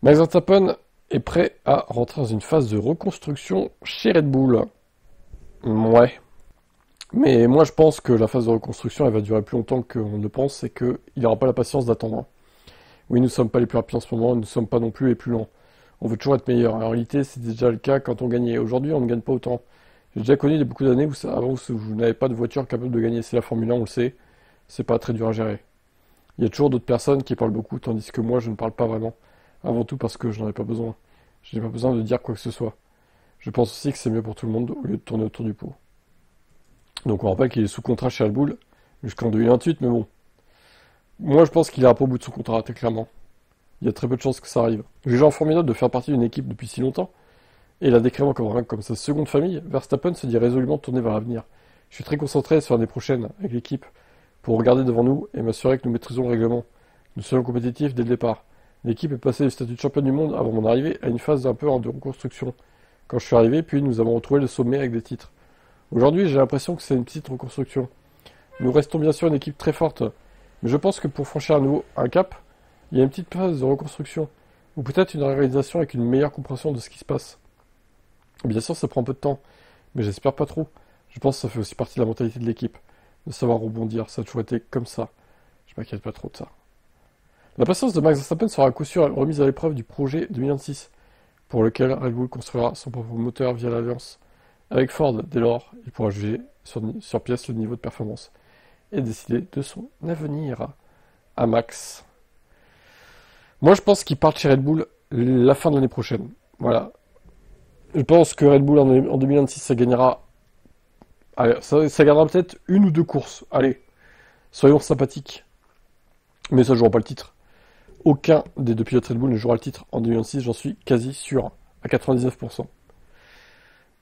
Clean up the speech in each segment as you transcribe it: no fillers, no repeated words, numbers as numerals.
Max Verstappen est prêt à rentrer dans une phase de reconstruction chez Red Bull. Ouais. Mais moi, je pense que la phase de reconstruction, elle va durer plus longtemps qu'on ne le pense et qu'il n'aura pas la patience d'attendre. Oui, nous ne sommes pas les plus rapides en ce moment, nous ne sommes pas non plus les plus lents. On veut toujours être meilleur. En réalité, c'est déjà le cas quand on gagnait. Aujourd'hui, on ne gagne pas autant. J'ai déjà connu beaucoup d'années avant où vous n'avez pas de voiture capable de gagner. C'est la Formule 1, on le sait. C'est pas très dur à gérer. Il y a toujours d'autres personnes qui parlent beaucoup, tandis que moi, je ne parle pas vraiment. Avant tout parce que je n'en ai pas besoin. Je n'ai pas besoin de dire quoi que ce soit. Je pense aussi que c'est mieux pour tout le monde au lieu de tourner autour du pot. Donc on rappelle qu'il est sous contrat chez Red Bull jusqu'en 2028, mais bon. Moi, je pense qu'il ira pas au bout de son contrat, très clairement. Il y a très peu de chances que ça arrive. Jugeant en formidable de faire partie d'une équipe depuis si longtemps, et la décrivant comme sa seconde famille, Verstappen se dit résolument tourné vers l'avenir. Je suis très concentré sur l'année prochaine avec l'équipe pour regarder devant nous et m'assurer que nous maîtrisons le règlement. Nous soyons compétitifs dès le départ. L'équipe est passée du statut de champion du monde avant mon arrivée à une phase un peu de reconstruction. Quand je suis arrivé, puis nous avons retrouvé le sommet avec des titres. Aujourd'hui, j'ai l'impression que c'est une petite reconstruction. Nous restons bien sûr une équipe très forte, mais je pense que pour franchir un cap, il y a une petite phase de reconstruction, ou peut-être une réalisation avec une meilleure compréhension de ce qui se passe. Bien sûr, ça prend un peu de temps, mais j'espère pas trop. Je pense que ça fait aussi partie de la mentalité de l'équipe, de savoir rebondir, ça a toujours été comme ça. Je m'inquiète pas trop de ça. La patience de Max Verstappen sera à coup sûr remise à l'épreuve du projet 2026, pour lequel Red Bull construira son propre moteur via l'alliance. Avec Ford, dès lors, il pourra juger sur pièce le niveau de performance et décider de son avenir à Max. Moi, je pense qu'il part chez Red Bull la fin de l'année prochaine. Voilà. Je pense que Red Bull en 2026, ça gagnera. Allez, ça gagnera peut-être une ou deux courses. Allez, soyons sympathiques. Mais ça ne jouera pas le titre. Aucun des deux pilotes Red Bull ne jouera le titre en 2026, j'en suis quasi sûr, à 99%.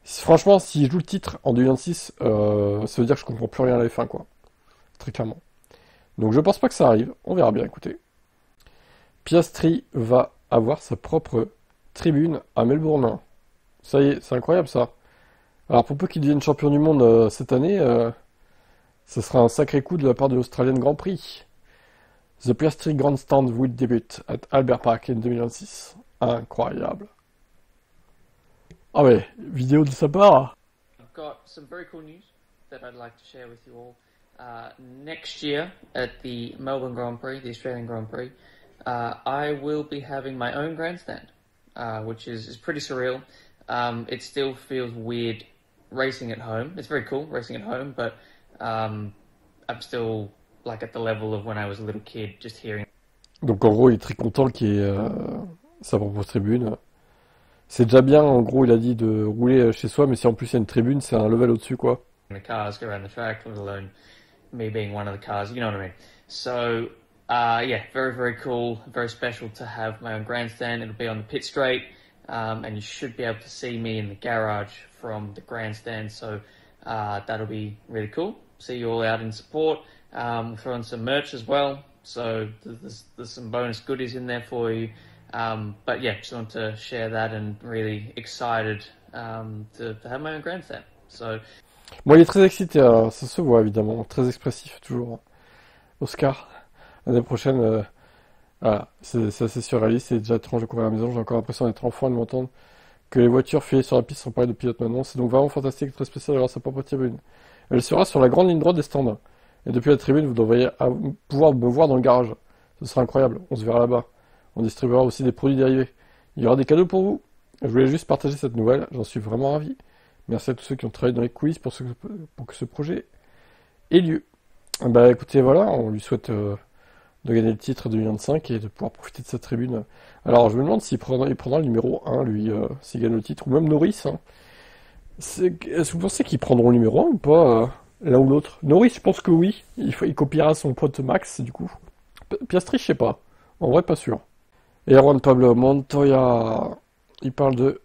Franchement, s'il joue le titre en 2026, ça veut dire que je comprends plus rien à la F1, quoi. Très clairement. Donc je pense pas que ça arrive. On verra bien, écoutez. Piastri va avoir sa propre tribune à Melbourne. Ça y est, c'est incroyable ça. Alors pour peu qu'il devienne champion du monde cette année, ce sera un sacré coup de la part de l'Australian Grand Prix. The Piastri Grandstand will debut at Albert Park in 2026. Incroyable. Ah ouais, vidéo de sa part. I've got some very cool news that I'd like to share with you all. Next year at the Melbourne Grand Prix, the Australian Grand Prix, I will be having my own grandstand, which is pretty surreal. It still feels weird racing at home. It's very cool racing at home, but I'm still like at the level of when I was a little kid, just hearing Donc en gros, il est très content qu'il y ait sa propre tribune. C'est déjà bien, en gros, il a dit de rouler chez soi, mais si en plus il y a une tribune, c'est un level au-dessus, quoi. the cars go around the track, let alone me being one of the cars. You know what I mean? So yeah, very very cool, very special to have my own grandstand. It'll be on the pit straight, and you should be able to see me in the garage from the grandstand. So that'll be really cool. See you all out in support. We'll throw in some merch as well. So there's some bonus goodies in there for you. But yeah, just want to share that and really excited to have my own grandstand. So Bon, il est très excité, ça se voit évidemment, très expressif toujours. Oscar, l'année prochaine, voilà, c'est assez surréaliste, c'est déjà étrange de courir à la maison, j'ai encore l'impression d'être enfant et de m'entendre que les voitures filées sur la piste sont parler de pilote maintenant. C'est donc vraiment fantastique et très spécial d'avoir sa propre tribune. Elle sera sur la grande ligne droite des stands. Et depuis la tribune, vous devriez pouvoir me voir dans le garage. Ce sera incroyable, on se verra là-bas. On distribuera aussi des produits dérivés. Il y aura des cadeaux pour vous. Je voulais juste partager cette nouvelle, j'en suis vraiment ravi. Merci à tous ceux qui ont travaillé dans les coulisses pour que ce projet ait lieu. Bah écoutez, voilà, on lui souhaite de gagner le titre 2025 et de pouvoir profiter de sa tribune. Alors je me demande il prendra le numéro 1, lui, s'il gagne le titre, ou même Norris. Hein. Est-ce que vous pensez qu'ils prendront le numéro 1 ou pas, l'un ou l'autre? Norris, je pense que oui. Il copiera son pote Max, du coup. Piastri, je sais pas. En vrai, pas sûr. Et Juan Pablo Montoya, il parle de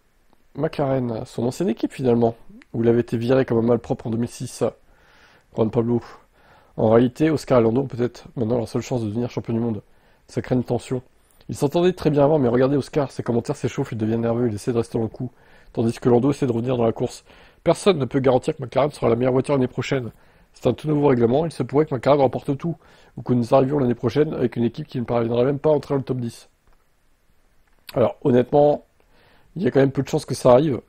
McLaren, son ancienne équipe finalement, où il avait été viré comme un malpropre en 2006. Juan Pablo. En réalité, Oscar et Lando ont peut-être maintenant leur seule chance de devenir champion du monde. Ça crée une tension. Ils s'entendaient très bien avant, mais regardez Oscar, ses commentaires s'échauffent, il devient nerveux, il essaie de rester dans le coup, tandis que Lando essaie de revenir dans la course. Personne ne peut garantir que McLaren sera la meilleure voiture l'année prochaine. C'est un tout nouveau règlement, il se pourrait que McLaren remporte tout, ou que nous arrivions l'année prochaine avec une équipe qui ne parviendrait même pas à entrer dans le top 10. Alors honnêtement, il y a quand même peu de chances que ça arrive,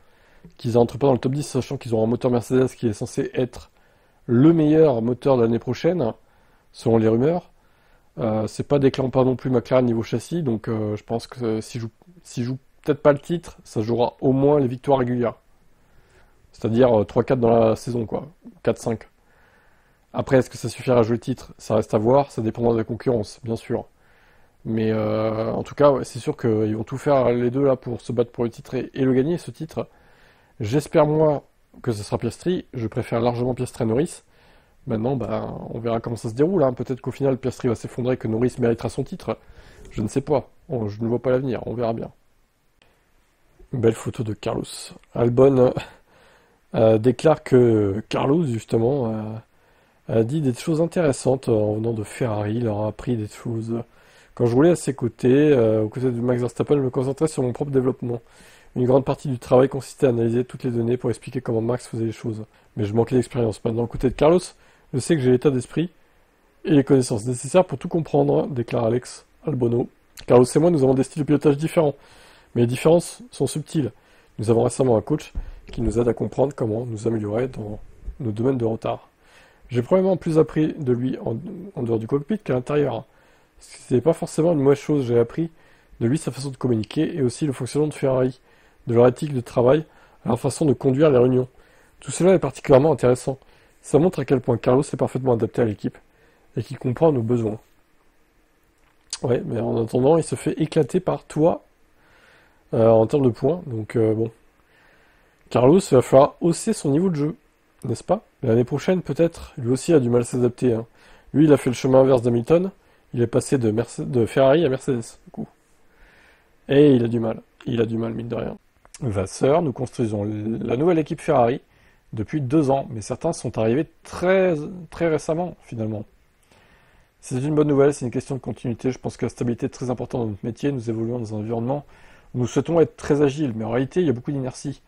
qu'ils n'entrent pas dans le top 10, sachant qu'ils ont un moteur Mercedes qui est censé être le meilleur moteur de l'année prochaine, selon les rumeurs. C'est pas déclampant non plus McLaren niveau châssis, donc je pense que s'ils jouent peut-être pas le titre, ça jouera au moins les victoires régulières. C'est-à-dire 3-4 dans la saison, quoi. 4-5. Après, est-ce que ça suffira à jouer le titre? Ça reste à voir, ça dépendra de la concurrence, bien sûr. Mais en tout cas, ouais, c'est sûr qu'ils vont tout faire les deux là pour se battre pour le titre et le gagner, ce titre. J'espère moi que ce sera Piastri. Je préfère largement Piastri à Norris. Maintenant, bah, on verra comment ça se déroule, hein. Peut-être qu'au final, Piastri va s'effondrer et que Norris méritera son titre. Je ne sais pas. Je ne vois pas l'avenir. On verra bien. Belle photo de Carlos. Albon déclare que Carlos, justement, a dit des choses intéressantes en venant de Ferrari. Il leur a appris des choses. Quand je roulais à ses côtés, aux côtés de Max Verstappen, je me concentrais sur mon propre développement. Une grande partie du travail consistait à analyser toutes les données pour expliquer comment Max faisait les choses. Mais je manquais d'expérience. Maintenant, aux côtés de Carlos, je sais que j'ai l'état d'esprit et les connaissances nécessaires pour tout comprendre, déclare Alex Albono. Carlos et moi, nous avons des styles de pilotage différents, mais les différences sont subtiles. Nous avons récemment un coach qui nous aide à comprendre comment nous améliorer dans nos domaines de retard. J'ai probablement plus appris de lui en dehors du cockpit qu'à l'intérieur. Ce n'est pas forcément une mauvaise chose, j'ai appris de lui sa façon de communiquer et aussi le fonctionnement de Ferrari, de leur éthique de travail, à leur façon de conduire les réunions. Tout cela est particulièrement intéressant. Ça montre à quel point Carlos est parfaitement adapté à l'équipe et qu'il comprend nos besoins. Ouais, mais en attendant, il se fait éclater par toi en termes de points. Donc bon, Carlos, il va falloir hausser son niveau de jeu, n'est-ce pas? L'année prochaine, peut-être, lui aussi a du mal à s'adapter, hein. Lui, il a fait le chemin inverse d'Hamilton. Il est passé de Ferrari à Mercedes, du coup. Et il a du mal. Il a du mal, mine de rien. Vasseur, nous construisons la nouvelle équipe Ferrari depuis 2 ans, mais certains sont arrivés très, très récemment, finalement. C'est une bonne nouvelle, c'est une question de continuité. Je pense que la stabilité est très importante dans notre métier. Nous évoluons dans un environnement où nous souhaitons être très agiles, mais en réalité, il y a beaucoup d'inertie,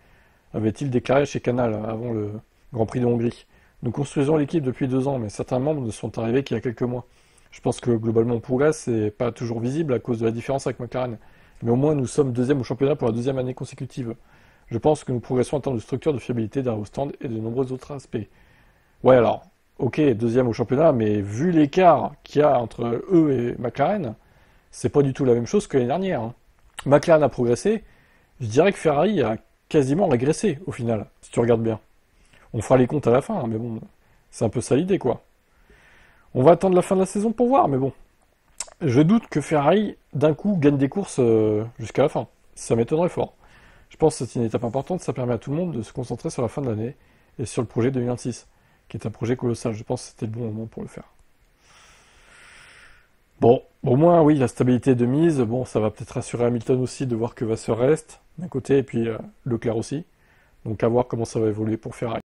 avait-il déclaré chez Canal avant le Grand Prix de Hongrie. Nous construisons l'équipe depuis 2 ans, mais certains membres ne sont arrivés qu'il y a quelques mois. Je pense que globalement on progresse, c'est pas toujours visible à cause de la différence avec McLaren. Mais au moins nous sommes deuxième au championnat pour la 2e année consécutive. Je pense que nous progressons en termes de structure, de fiabilité, d'aérostand et de nombreux autres aspects. Ouais alors, ok, deuxième au championnat, mais vu l'écart qu'il y a entre eux et McLaren, c'est pas du tout la même chose que l'année dernière, hein. McLaren a progressé, je dirais que Ferrari a quasiment régressé au final, si tu regardes bien. On fera les comptes à la fin, hein, mais bon, c'est un peu ça l'idée quoi. On va attendre la fin de la saison pour voir, mais bon. Je doute que Ferrari, d'un coup, gagne des courses jusqu'à la fin. Ça m'étonnerait fort. Je pense que c'est une étape importante, ça permet à tout le monde de se concentrer sur la fin de l'année et sur le projet 2026, qui est un projet colossal. Je pense que c'était le bon moment pour le faire. Bon, au moins, oui, la stabilité est de mise. Bon, ça va peut-être rassurer Hamilton aussi de voir que Vasseur reste d'un côté et puis Leclerc aussi. Donc à voir comment ça va évoluer pour Ferrari.